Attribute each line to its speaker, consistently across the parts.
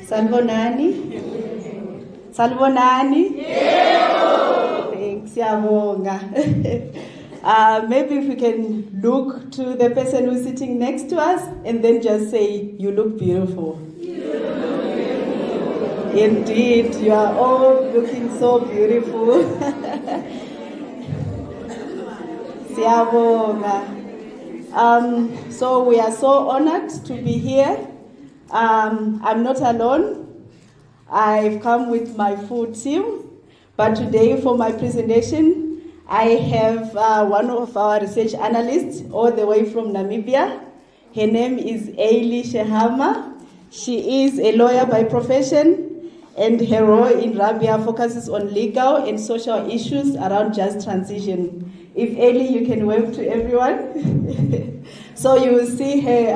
Speaker 1: Salvonani? Salvonani? Thanks, Yabonga. Maybe if we can look to the person who's sitting next to us and then just say, you look beautiful. Indeed, you are all looking so beautiful. Siyabonga. So we are so honored to be here. I'm not alone. I've come with my full team, but today for my presentation, I have one of our research analysts all the way from Namibia. Her name is Ailey Shehama. She is a lawyer by profession, and her role in Rabia focuses on legal and social issues around just transition. If Ailey, you can wave to everyone. So you will see her,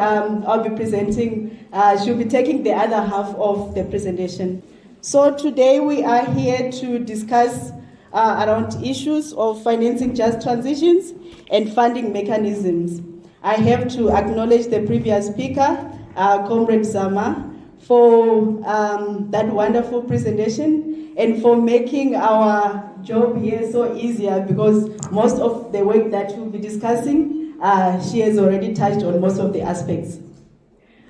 Speaker 1: I'll be presenting, she'll be taking the other half of the presentation. So today we are here to discuss around issues of financing just transitions and funding mechanisms. I have to acknowledge the previous speaker, Comrade Zama, for that wonderful presentation and for making our job here so easier, because most of the work that we'll be discussing, she has already touched on most of the aspects.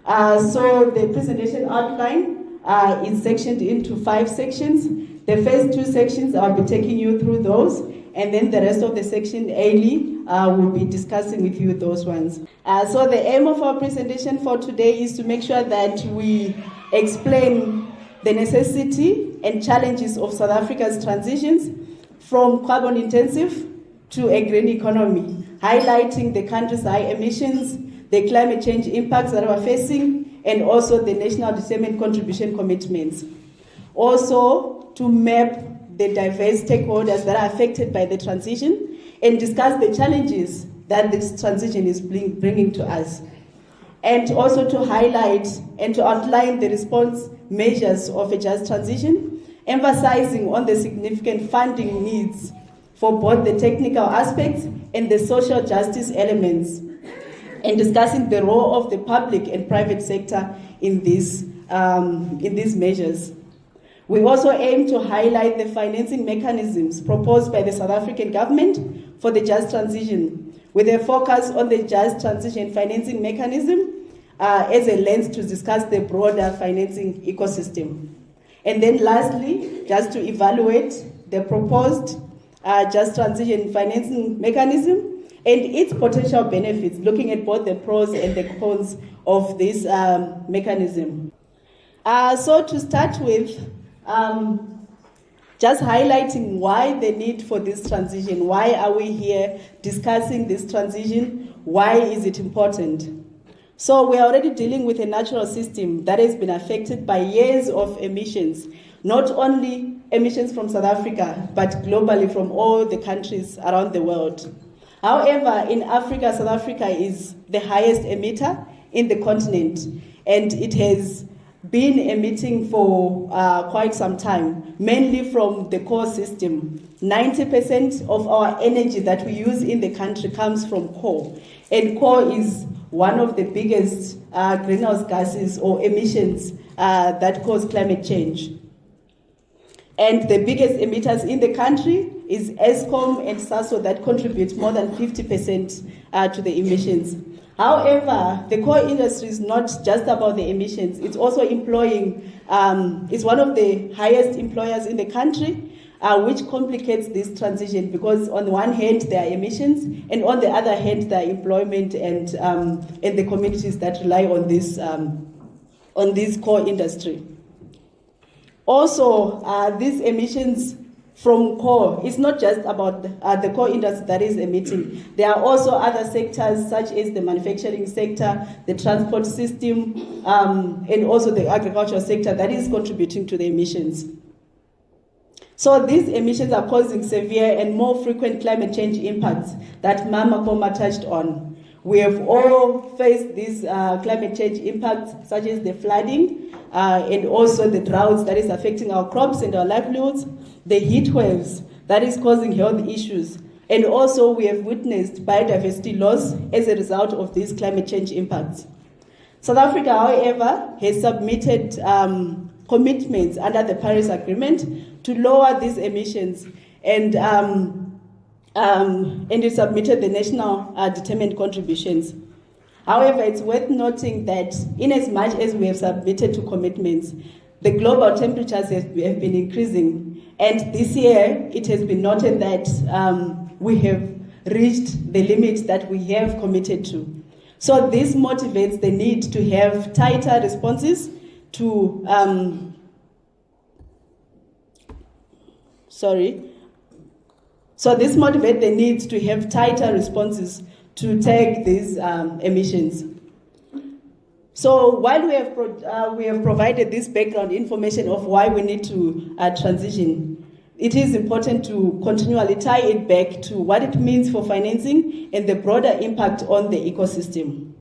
Speaker 1: So the presentation outline is sectioned into 5 sections. The first 2 sections, I'll be taking you through those, and then the rest of the section, Ailey will be discussing with you those ones. So the aim of our presentation for today is to make sure that we explain the necessity and challenges of South Africa's transitions from carbon intensive to a green economy, highlighting the country's high emissions, the climate change impacts that we're facing, and also the national determined contribution commitments. Also, to map the diverse stakeholders that are affected by the transition and discuss the challenges that this transition is bringing to us. And also to highlight and to outline the response measures of a just transition, emphasizing on the significant funding needs for both the technical aspects and the social justice elements, and discussing the role of the public and private sector in these measures. We also aim to highlight the financing mechanisms proposed by the South African government for the just transition, with a focus on the just transition financing mechanism as a lens to discuss the broader financing ecosystem. And then lastly, just to evaluate the proposed just transition financing mechanism and its potential benefits, looking at both the pros and the cons of this mechanism. So to start with, just highlighting why the need for this transition. Why are we here discussing this transition? Why is it important? So we are already dealing with a natural system that has been affected by years of emissions, not only emissions from South Africa, but globally from all the countries around the world. However, in Africa, South Africa is the highest emitter in the continent, and it has been emitting for quite some time, mainly from the coal system. 90% of our energy that we use in the country comes from coal, and coal is one of the biggest greenhouse gases or emissions that cause climate change. And the biggest emitters in the country is Eskom and SASO that contribute more than 50% to the emissions. However, the coal industry is not just about the emissions. It's also employing, it's one of the highest employers in the country, which complicates this transition, because on the one hand, there are emissions, and on the other hand, there are employment and the communities that rely on this coal industry. Also, these emissions from coal, it's not just about the coal industry that is emitting. There are also other sectors such as the manufacturing sector, the transport system, and also the agricultural sector that is contributing to the emissions. So these emissions are causing severe and more frequent climate change impacts that Mama Koma touched on. We have all faced these climate change impacts, such as the flooding, and also the droughts that is affecting our crops and our livelihoods, the heat waves that is causing health issues, and also we have witnessed biodiversity loss as a result of these climate change impacts. South Africa, however, has submitted commitments under the Paris Agreement to lower these emissions, and it submitted the national determined contributions. However, it's worth noting that in as much as we have submitted to commitments, the global temperatures have been increasing, and this year it has been noted that we have reached the limits that we have committed to. So this motivates the need to have tighter responses to, So this motivates the need to have tighter responses to take these emissions. So while we have provided this background information of why we need to transition, it is important to continually tie it back to what it means for financing and the broader impact on the ecosystem.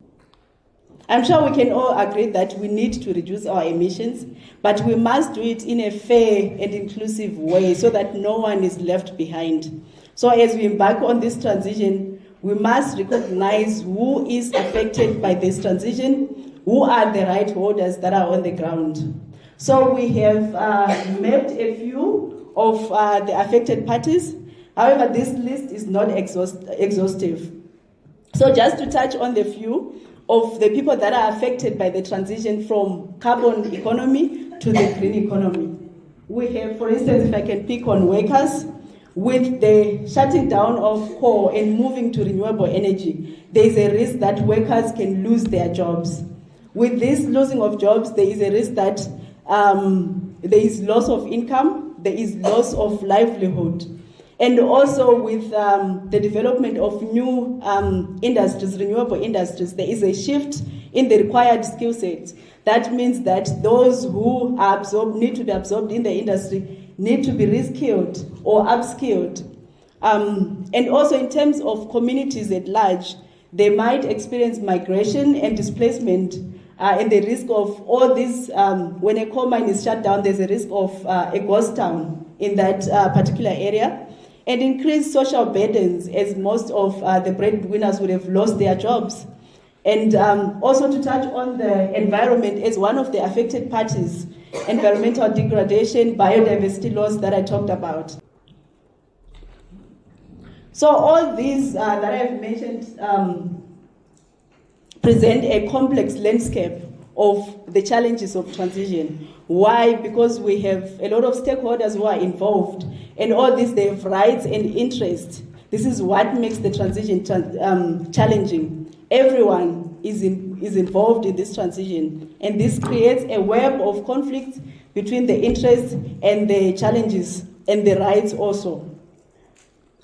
Speaker 1: I'm sure we can all agree that we need to reduce our emissions, but we must do it in a fair and inclusive way so that no one is left behind. So as we embark on this transition, we must recognize who is affected by this transition, who are the right holders that are on the ground. So we have mapped a few of the affected parties. However, this list is not exhaustive. So just to touch on the few of the people that are affected by the transition from carbon economy to the green economy. We have, for instance, if I can pick on workers, with the shutting down of coal and moving to renewable energy, there is a risk that workers can lose their jobs. With this losing of jobs, there is a risk that there is loss of income, there is loss of livelihood. And also with the development of new industries, renewable industries, there is a shift in the required skill sets. That means that those who are need to be absorbed in the industry need to be reskilled or upskilled. And also in terms of communities at large, they might experience migration and displacement, and the risk of all this, when a coal mine is shut down, there's a risk of a ghost town in that particular area, and increased social burdens as most of the breadwinners would have lost their jobs. And also to touch on the environment as one of the affected parties, environmental degradation, biodiversity loss that I talked about. So all these that I've mentioned present a complex landscape of the challenges of transition. Why? Because we have a lot of stakeholders who are involved, and all these, they have rights and interests. This is what makes the transition challenging. Everyone is involved in this transition, and this creates a web of conflict between the interests and the challenges and the rights also.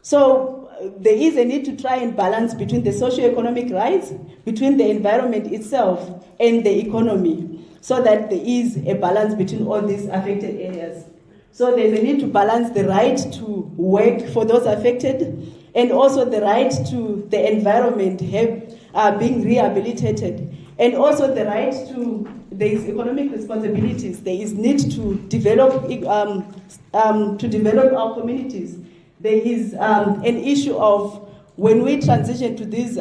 Speaker 1: So there is a need to try and balance between the socio-economic rights, between the environment itself and the economy, so that there is a balance between all these affected areas. So there's a need to balance the right to work for those affected, and also the right to the environment being rehabilitated, and also the right to these economic responsibilities. There is need to develop our communities. There is an issue of when we transition to this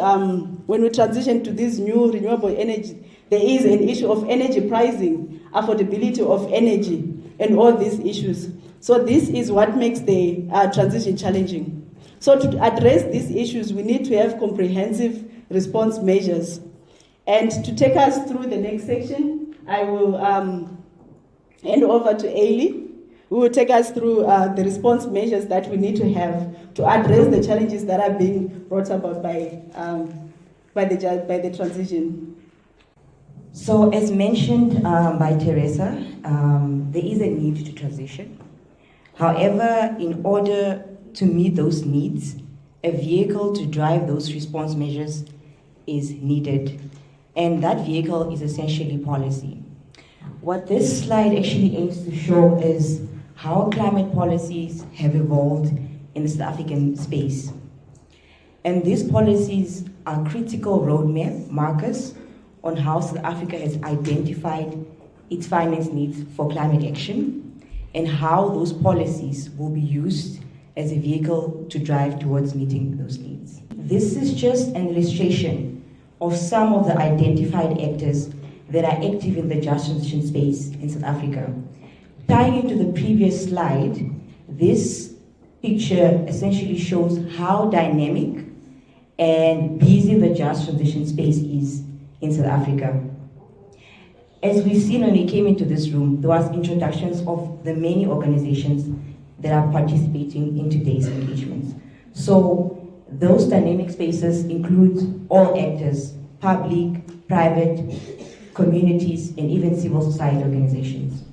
Speaker 1: new renewable energy, there is an issue of energy pricing, affordability of energy, and all these issues. So this is what makes the transition challenging. So to address these issues, we need to have comprehensive response measures. And to take us through the next section, I will hand over to Ailey, who will take us through the response measures that we need to have to address the challenges that are being brought about by the transition.
Speaker 2: So as mentioned by Teresa, there is a need to transition. However, in order to meet those needs, a vehicle to drive those response measures is needed. And that vehicle is essentially policy. What this slide actually aims to show is how climate policies have evolved in the South African space. And these policies are critical roadmap markers on how South Africa has identified its finance needs for climate action, and how those policies will be used as a vehicle to drive towards meeting those needs. This is just an illustration of some of the identified actors that are active in the just transition space in South Africa. Tying into the previous slide, this picture essentially shows how dynamic and busy the just transition space is in South Africa. As we've seen when we came into this room, there was introductions of the many organizations that are participating in today's engagements. So those dynamic spaces include all actors, public, private, communities, and even civil society organizations.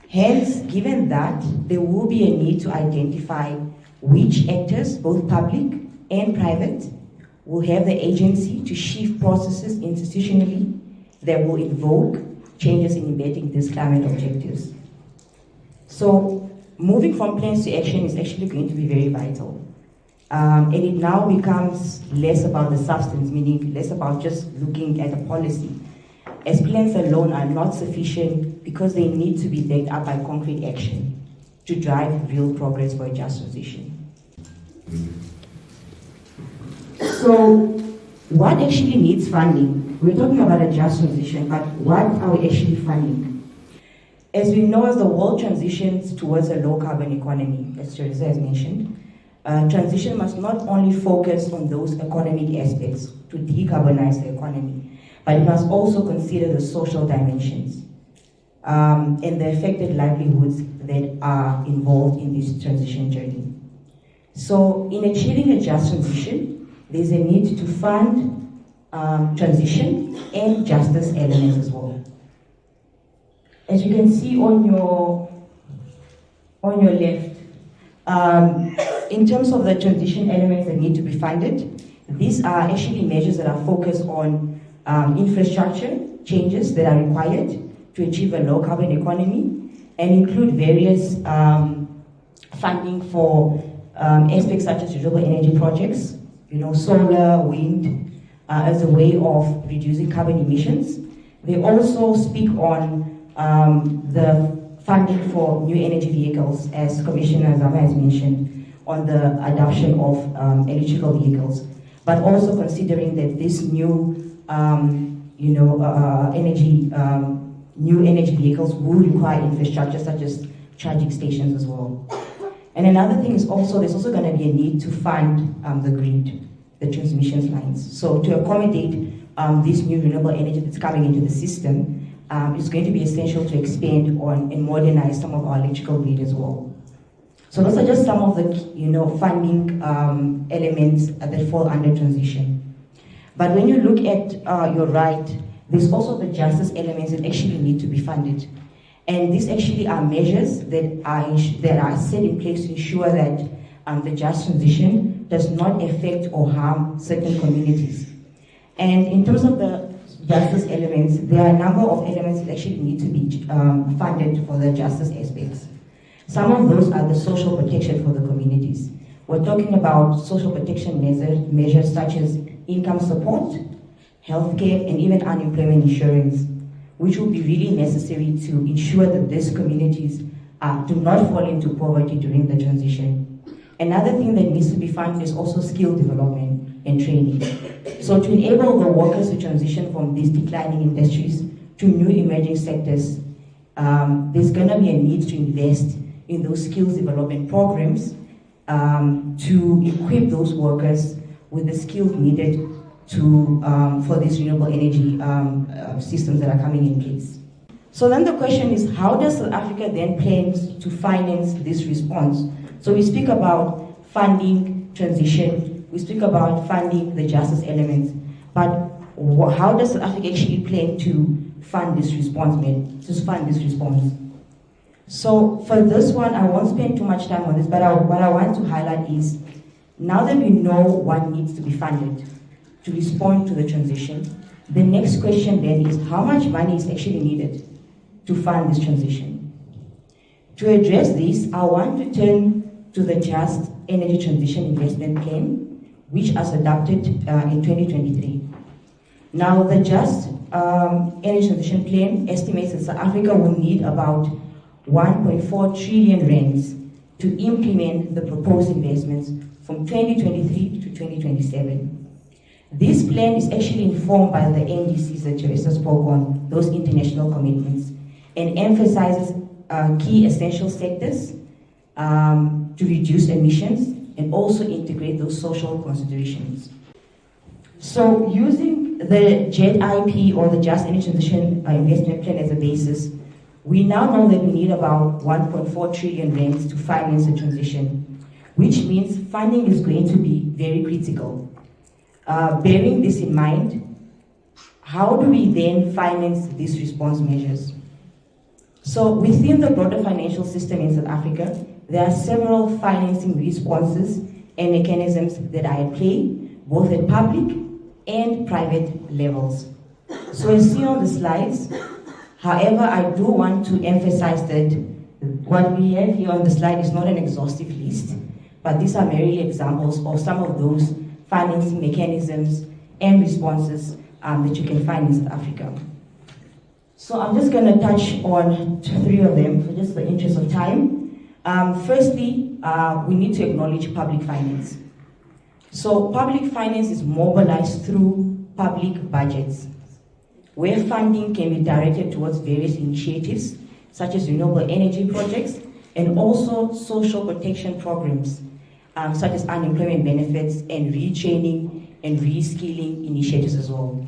Speaker 2: Hence, given that, there will be a need to identify which actors, both public and private, will have the agency to shift processes institutionally that will invoke changes in embedding these climate objectives. So, moving from plans to action is actually going to be very vital. And it now becomes less about the substance, meaning less about just looking at a policy, as plans alone are not sufficient because they need to be backed up by concrete action to drive real progress for a just transition. So, what actually needs funding? We're talking about a just transition, but what are we actually funding? As we know, as the world transitions towards a low-carbon economy, as Teresa has mentioned, transition must not only focus on those economic aspects to decarbonize the economy, but it must also consider the social dimensions and the affected livelihoods that are involved in this transition journey. So, in achieving a just transition, there's a need to fund transition and justice elements as well. As you can see on your left, in terms of the transition elements that need to be funded, these are actually measures that are focused on infrastructure changes that are required to achieve a low carbon economy and include various funding for aspects such as renewable energy projects, solar, wind, as a way of reducing carbon emissions. They also speak on the funding for new energy vehicles, as Commissioner Zama has mentioned, on the adoption of electrical vehicles, but also considering that this new new energy vehicles will require infrastructure such as charging stations as well. And another thing is also, there's also going to be a need to fund the grid, the transmission lines. So to accommodate this new renewable energy that's coming into the system, it's going to be essential to expand on and modernize some of our electrical grid as well. So those are just some of the funding elements that fall under transition. But when you look at your right, there's also the justice elements that actually need to be funded. And these actually are measures that are set in place to ensure that the just transition does not affect or harm certain communities. And in terms of the justice elements, there are a number of elements that actually need to be funded for the justice aspects. Some of those are the social protection for the communities. We're talking about social protection measures such as income support, healthcare, and even unemployment insurance, which will be really necessary to ensure that these communities do not fall into poverty during the transition. Another thing that needs to be funded is also skill development and training. So to enable the workers to transition from these declining industries to new emerging sectors, there's going to be a need to invest in those skills development programs to equip those workers with the skills needed for these renewable energy systems that are coming in place. So then the question is, how does South Africa then plan to finance this response? So we speak about funding transition, we speak about funding the justice elements, but how does South Africa actually plan to fund this response, So for this one, I won't spend too much time on this, but what I want to highlight is, now that we know what needs to be funded to respond to the transition, the next question then is, how much money is actually needed to fund this transition? To address this, I want to turn to the Just Energy Transition Investment Plan, which was adopted in 2023. Now, the Just Energy Transition Plan estimates that South Africa will need about 1.4 trillion rands to implement the proposed investments from 2023 to 2027. This plan is actually informed by the NDCs that Teresa spoke on, those international commitments, and emphasizes key essential sectors to reduce emissions and also integrate those social considerations. So using the JTIP, or the Just Energy Transition Investment Plan, as a basis, we now know that we need about 1.4 trillion rands to finance the transition, which means funding is going to be very critical. Bearing this in mind, how do we then finance these response measures? So within the broader financial system in South Africa, there are several financing responses and mechanisms that are at play, both at public and private levels. So as seen on the slides, however, I do want to emphasize that what we have here on the slide is not an exhaustive list, but these are merely examples of some of those financing mechanisms and responses that you can find in South Africa. So I'm just going to touch on 3 of them for just the interest of time. Firstly, we need to acknowledge public finance. So public finance is mobilized through public budgets, where funding can be directed towards various initiatives, such as renewable energy projects, and also social protection programs, such as unemployment benefits and retraining and reskilling initiatives as well.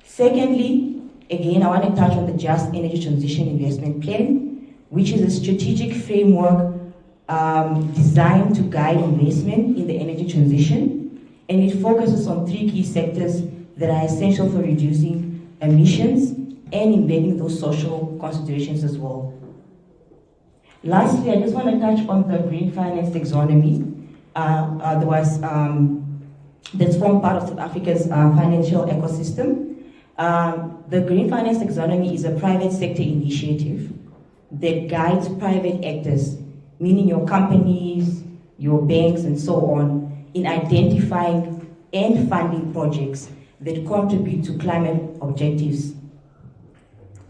Speaker 2: Secondly, again, I want to touch on the Just Energy Transition Investment Plan, which is a strategic framework designed to guide investment in the energy transition, and it focuses on 3 key sectors that are essential for reducing emissions and embedding those social considerations as well. Lastly, I just want to touch on the green finance taxonomy. That's formed part of South Africa's financial ecosystem. The green finance taxonomy is a private sector initiative that guides private actors, meaning your companies, your banks, and so on, in identifying and funding projects that contribute to climate objectives.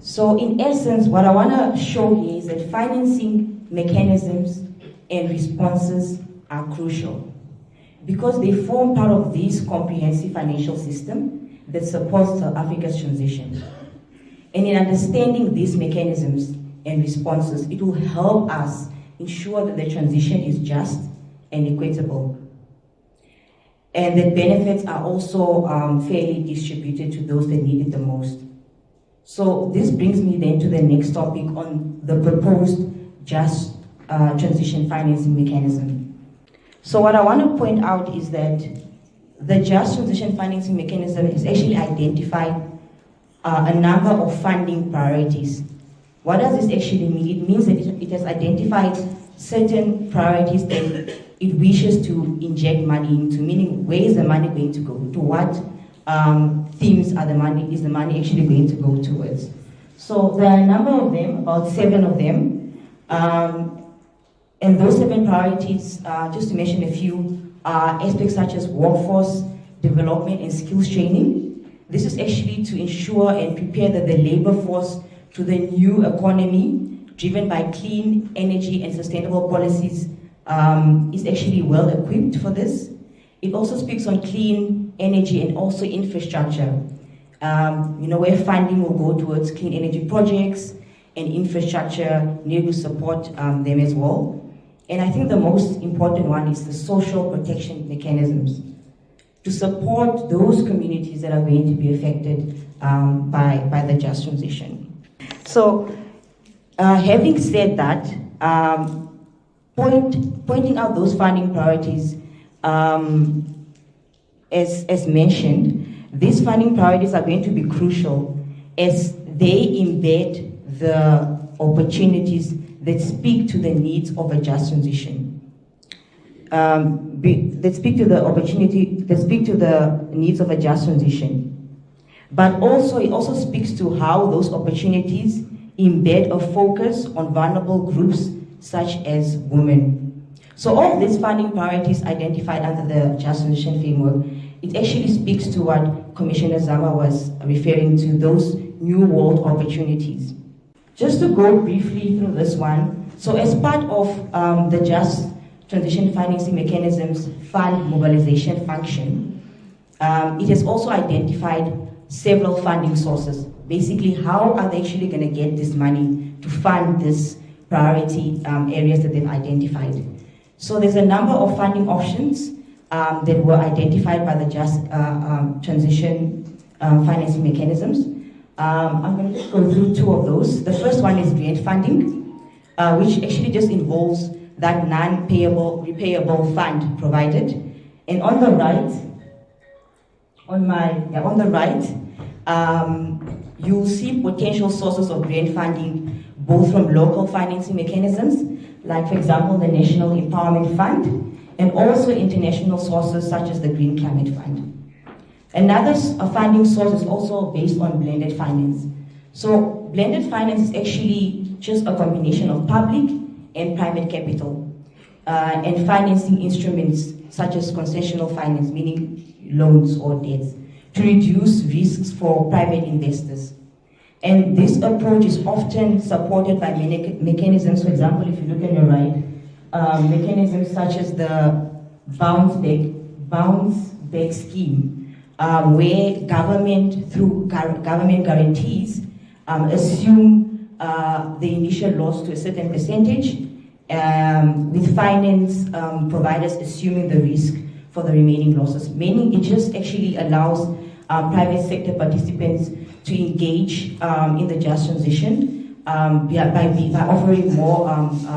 Speaker 2: So in essence, what I want to show here is that financing mechanisms and responses are crucial because they form part of this comprehensive financial system that supports South Africa's transition. And in understanding these mechanisms and responses, it will help us ensure that the transition is just and equitable, and that benefits are also fairly distributed to those that need it the most. So this brings me then to the next topic on the proposed Just Transition Financing Mechanism. So what I want to point out is that the Just Transition Financing Mechanism has actually identified a number of funding priorities. What does this actually mean? It means that it has identified certain priorities that it wishes to inject money into, meaning where is the money going to go? To what themes is the money actually going to go towards? So there are a number of them, about 7 of them. And those 7 priorities, just to mention a few, are aspects such as workforce development and skills training. This is actually to ensure and prepare that the labor force to the new economy, driven by clean energy and sustainable policies, is actually well equipped for this. It also speaks on clean energy and also infrastructure, where funding will go towards clean energy projects and infrastructure needed to support them as well. And I think the most important one is the social protection mechanisms to support those communities that are going to be affected by the just transition. So, having said that, pointing out those funding priorities, as mentioned, these funding priorities are going to be crucial as they embed the opportunities that speak to the needs of a just transition. That speak to the needs of a just transition. But also, it also speaks to how those opportunities embed a focus on vulnerable groups such as women. So all of these funding priorities identified under the Just Transition Framework, it actually speaks to what Commissioner Zama was referring to, those new world opportunities. Just to go briefly through this one, so as part of the Just Transition Financing Mechanisms Fund Mobilization function, It has also identified several funding sources. Basically, how are they actually going to get this money to fund this priority areas that they've identified? So there's a number of funding options that were identified by the Just Transition financing mechanisms. I'm going to just go through two of those. The first one is grant funding, which actually just involves that non-payable, repayable fund provided. And on the right, you'll see potential sources of grant funding, both from local financing mechanisms, like for example, the National Empowerment Fund, and also international sources such as the Green Climate Fund. Another funding source is also based on blended finance. So blended finance is actually just a combination of public and private capital and financing instruments such as concessional finance, meaning loans or debts, to reduce risks for private investors. And this approach is often supported by mechanisms. For example, if you look on your right, mechanisms such as the bounce back scheme, where government, through government guarantees, assume the initial loss to a certain percentage, with finance providers assuming the risk for the remaining losses. Meaning it just actually allows private sector participants to engage in the just transition by offering more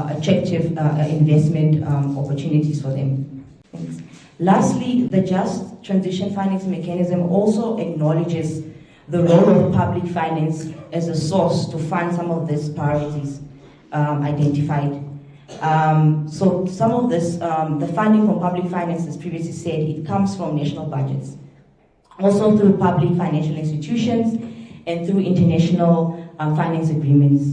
Speaker 2: attractive investment opportunities for them. Thanks. Lastly, the Just Transition Finance Mechanism also acknowledges the role of public finance as a source to fund some of these priorities identified. So some of this, the funding from public finance, as previously said, it comes from national budgets, also through public financial institutions and through international finance agreements.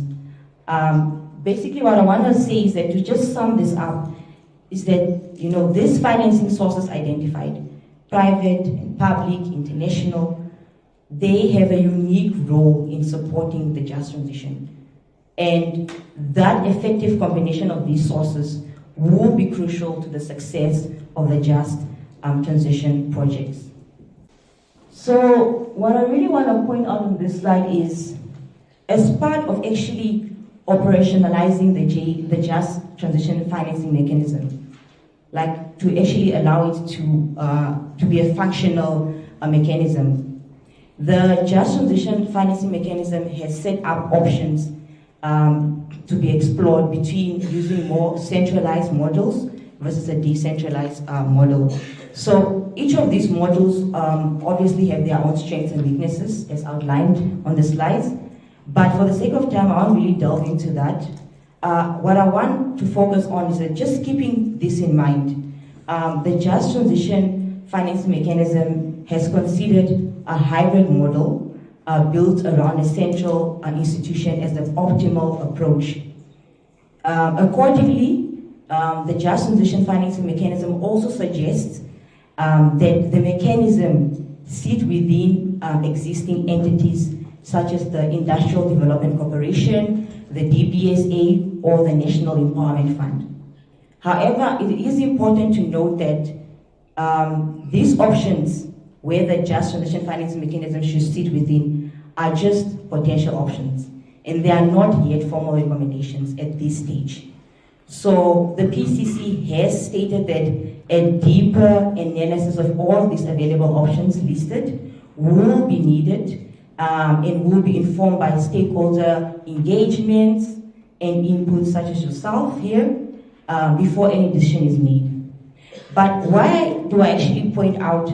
Speaker 2: Basically, what I want to say is that, to just sum this up, is that, you know, these financing sources identified, private and public, international, they have a unique role in supporting the just transition. And that effective combination of these sources will be crucial to the success of the just transition projects. So what I really want to point out on this slide is, as part of actually operationalizing the just transition financing mechanism, like to actually allow it to be a functional mechanism, the just transition financing mechanism has set up options to be explored between using more centralized models versus a decentralized model. So each of these models obviously have their own strengths and weaknesses, as outlined on the slides. But for the sake of time, I won't really delve into that. What I want to focus on is that, just keeping this in mind, the just transition financing mechanism has considered a hybrid model built around a central institution as the optimal approach. Accordingly, the just transition financing mechanism also suggests that the mechanism sit within existing entities such as the Industrial Development Corporation, the DBSA, or the National Empowerment Fund. However, it is important to note that these options, where the just transition financing mechanism should sit within, are just potential options, and they are not yet formal recommendations at this stage. So the PCC has stated that a deeper analysis of all these available options listed will be needed and will be informed by stakeholder engagements and inputs such as yourself here before any decision is made. But why do I actually point out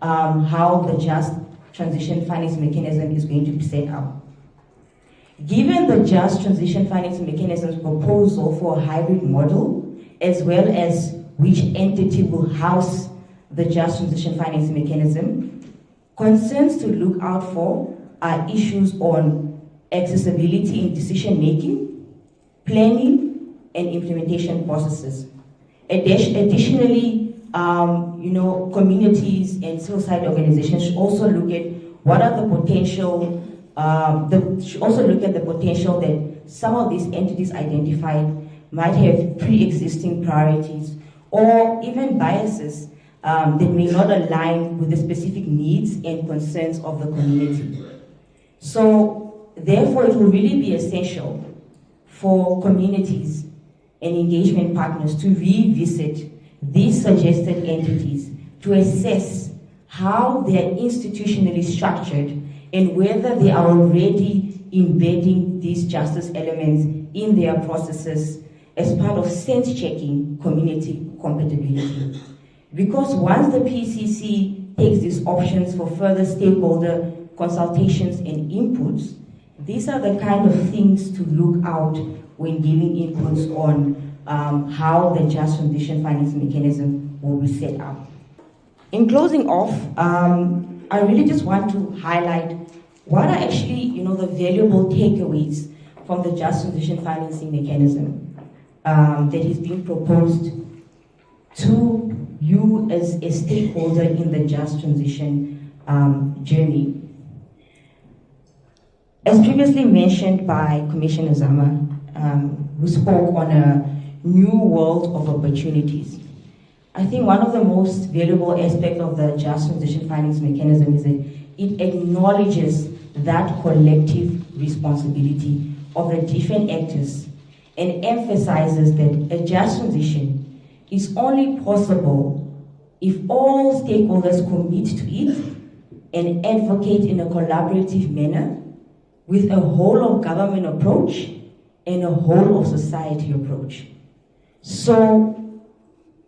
Speaker 2: how the just transition finance mechanism is going to be set up? Given the just transition finance mechanism's proposal for a hybrid model, as well as which entity will house the just transition finance mechanism, concerns to look out for are issues on accessibility in decision making, planning, and implementation processes. Additionally, communities and civil society organizations should also look at what are the potential. Should also look at the potential that some of these entities identified might have pre-existing priorities or even biases that may not align with the specific needs and concerns of the community. So, therefore, it will really be essential for communities and engagement partners to revisit these suggested entities to assess how they are institutionally structured and whether they are already embedding these justice elements in their processes as part of sense-checking community compatibility. Because once the PCC takes these options for further stakeholder consultations and inputs, these are the kind of things to look out when giving inputs on how the just transition finance mechanism will be set up. In closing off, I really just want to highlight what are actually, the valuable takeaways from the just transition financing mechanism that is being proposed to you as a stakeholder in the just transition journey. As previously mentioned by Commissioner Zama, who spoke on a new world of opportunities, I think one of the most valuable aspects of the just transition finance mechanism is that it acknowledges that collective responsibility of the different actors and emphasizes that a just transition is only possible if all stakeholders commit to it and advocate in a collaborative manner with a whole of government approach and a whole of society approach. So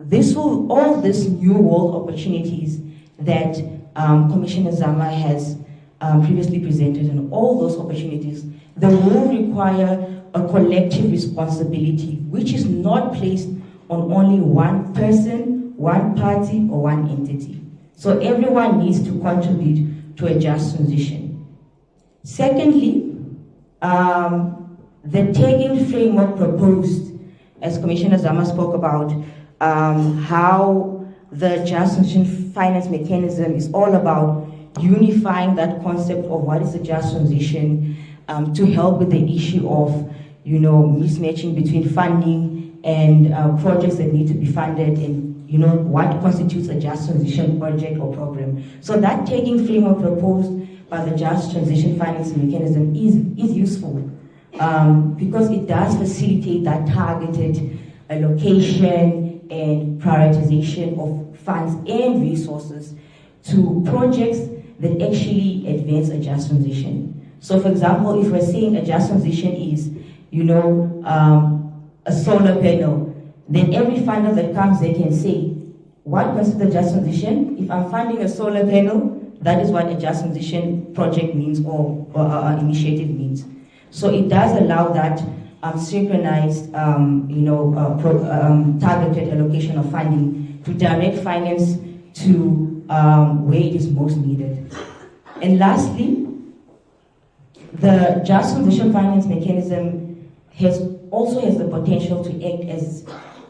Speaker 2: all these new world opportunities that Commissioner Zama has previously presented, and all those opportunities, they will require a collective responsibility, which is not placed on only one person, one party, or one entity. So everyone needs to contribute to a just transition. Secondly, the tagging framework proposed, as Commissioner Zama spoke about, how the just transition finance mechanism is all about unifying that concept of what is a just transition to help with the issue of, mismatching between funding and projects that need to be funded, and what constitutes a just transition project or program. So that tagging framework proposed by the just transition finance mechanism is useful because it does facilitate that targeted allocation and prioritization of funds and resources to projects that actually advance a just transition. So for example, if we're saying a just transition is, a solar panel, then every funder that comes, they can say, what constitutes a just transition? If I'm funding a solar panel, that is what a just transition project means or initiative means. So it does allow that synchronized, targeted allocation of funding to direct finance to where it is most needed. And lastly, the just transition finance mechanism also has the potential to act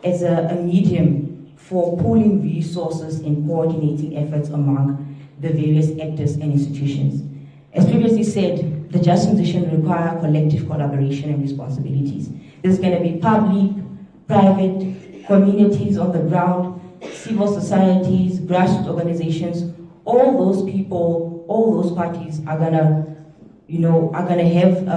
Speaker 2: as a medium for pooling resources and coordinating efforts among the various actors and institutions. As previously said, the just transition requires collective collaboration and responsibilities. There's going to be public, private, communities on the ground, civil societies, grassroots organizations. All those people, all those parties are gonna have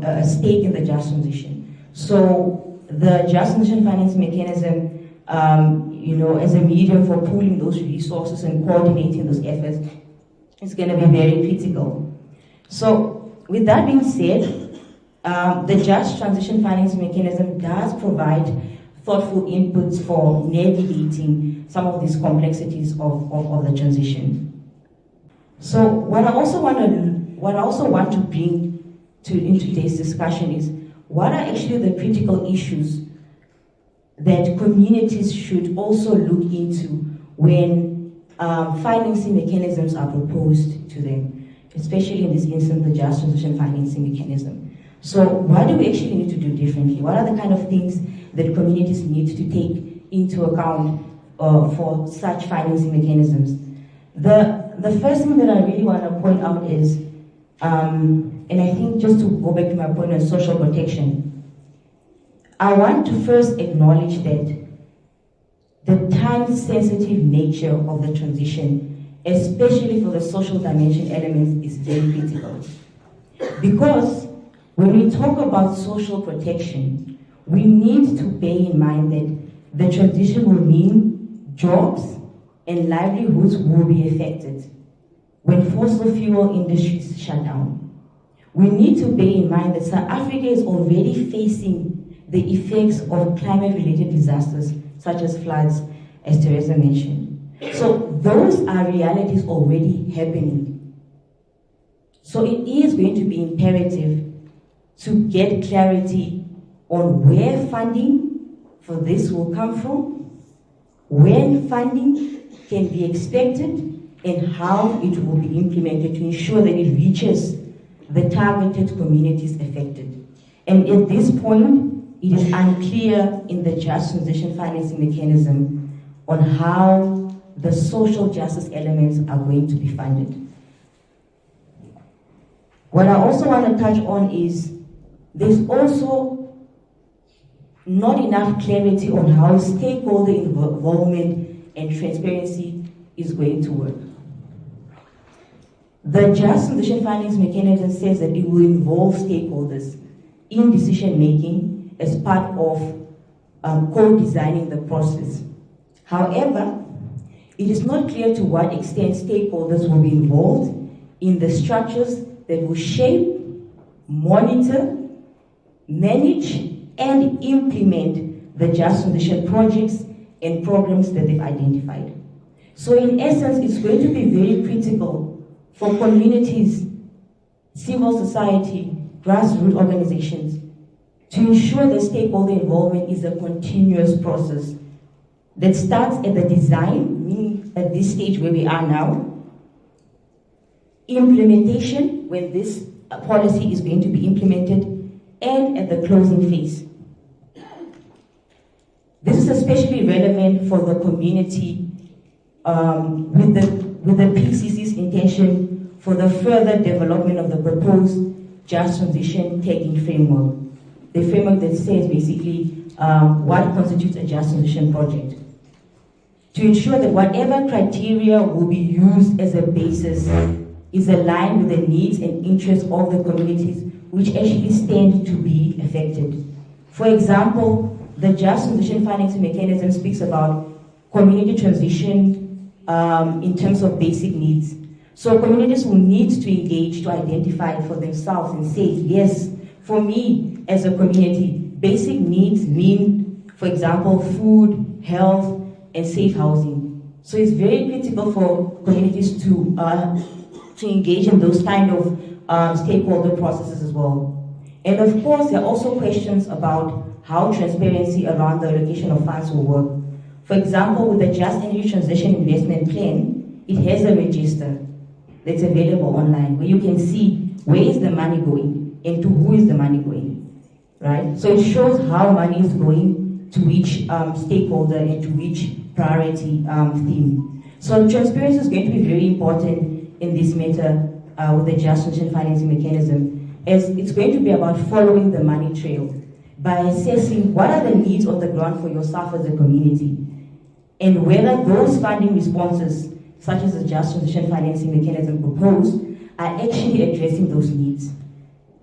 Speaker 2: a stake in the just transition. So the just transition finance mechanism, as a medium for pooling those resources and coordinating those efforts, is going to be very critical. So with that being said, the just transition finance mechanism does provide thoughtful inputs for navigating some of these complexities of the transition. So what I also want to bring in today's discussion is what are actually the critical issues that communities should also look into when financing mechanisms are proposed to them, especially in this instance, the just transition financing mechanism. So what do we actually need to do differently? What are the kind of things that communities need to take into account for such financing mechanisms? The first thing that I really want to point out is, and I think just to go back to my point on social protection, I want to first acknowledge that the time-sensitive nature of the transition, especially for the social dimension elements, is very critical. Because when we talk about social protection, we need to bear in mind that the transition will mean jobs and livelihoods will be affected when fossil fuel industries shut down. We need to bear in mind that South Africa is already facing the effects of climate-related disasters, such as floods, as Teresa mentioned. So those are realities already happening. So it is going to be imperative to get clarity on where funding for this will come from, when funding can be expected, and how it will be implemented to ensure that it reaches the targeted communities affected. And at this point, it is unclear in the just transition financing mechanism on how the social justice elements are going to be funded. What I also want to touch on is there's also not enough clarity on how stakeholder involvement and transparency is going to work. The just transition finance mechanism says that it will involve stakeholders in decision making as part of co-designing the process. However, it is not clear to what extent stakeholders will be involved in the structures that will shape, monitor, manage, and implement the just transition projects and programs that they've identified. So in essence, it's going to be very critical for communities, civil society, grassroots organizations to ensure that stakeholder involvement is a continuous process that starts at the design, meaning at this stage where we are now, implementation, when this policy is going to be implemented, and at the closing phase. This is especially relevant for the community with the PCC's intention for the further development of the proposed just transition tagging framework. The framework that says basically what constitutes a just transition project. To ensure that whatever criteria will be used as a basis is aligned with the needs and interests of the communities which actually stand to be affected. For example, the just transition financing mechanism speaks about community transition in terms of basic needs. So communities will need to engage to identify for themselves and say, yes, for me as a community, basic needs mean, for example, food, health, and safe housing. So it's very critical for communities to engage in those kind of stakeholder processes as well. And of course, there are also questions about how transparency around the allocation of funds will work. For example, with the Just Energy Transition Investment Plan, it has a register that's available online where you can see where is the money going and to who is the money going, right? So it shows how money is going to each stakeholder and to each priority theme. So transparency is going to be very important in this matter with the Just Transition Financing Mechanism, as it's going to be about following the money trail by assessing what are the needs on the ground for yourself as a community, and whether those funding responses, such as the Just Transition Financing Mechanism proposed, are actually addressing those needs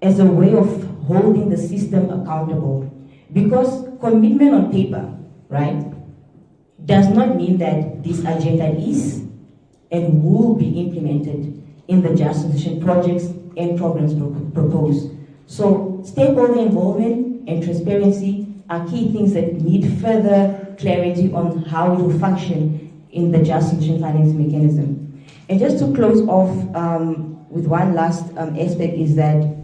Speaker 2: as a way of holding the system accountable. Because commitment on paper, right, does not mean that this agenda is and will be implemented in the Just Transition projects and programs proposed. So stakeholder involvement and transparency are key things that need further clarity on how it will function in the Just Transition Financing Mechanism. And just to close off with one last aspect is that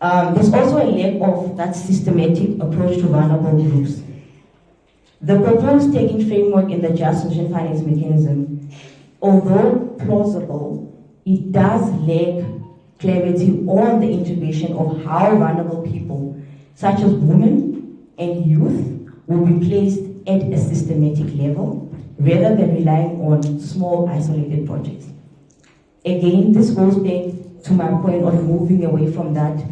Speaker 2: there's also a lack of that systematic approach to vulnerable groups. The proposed tagging framework in the Just Transition Finance Mechanism, although plausible, it does lack clarity on the integration of how vulnerable people, such as women and youth, will be placed at a systematic level, rather than relying on small isolated projects. Again, this goes back to my point of moving away from that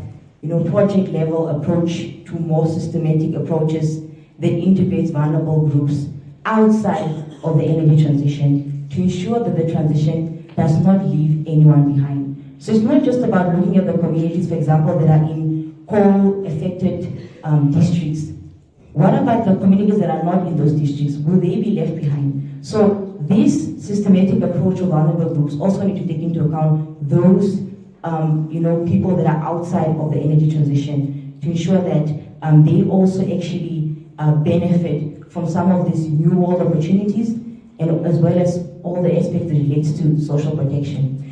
Speaker 2: project level approach to more systematic approaches that integrates vulnerable groups outside of the energy transition to ensure that the transition does not leave anyone behind. So it's not just about looking at the communities, for example, that are in coal-affected districts. What about the communities that are not in those districts? Will they be left behind? So this systematic approach of vulnerable groups also need to take into account those people that are outside of the energy transition to ensure that they also actually benefit from some of these new world opportunities, and as well as all the aspects that relates to social protection.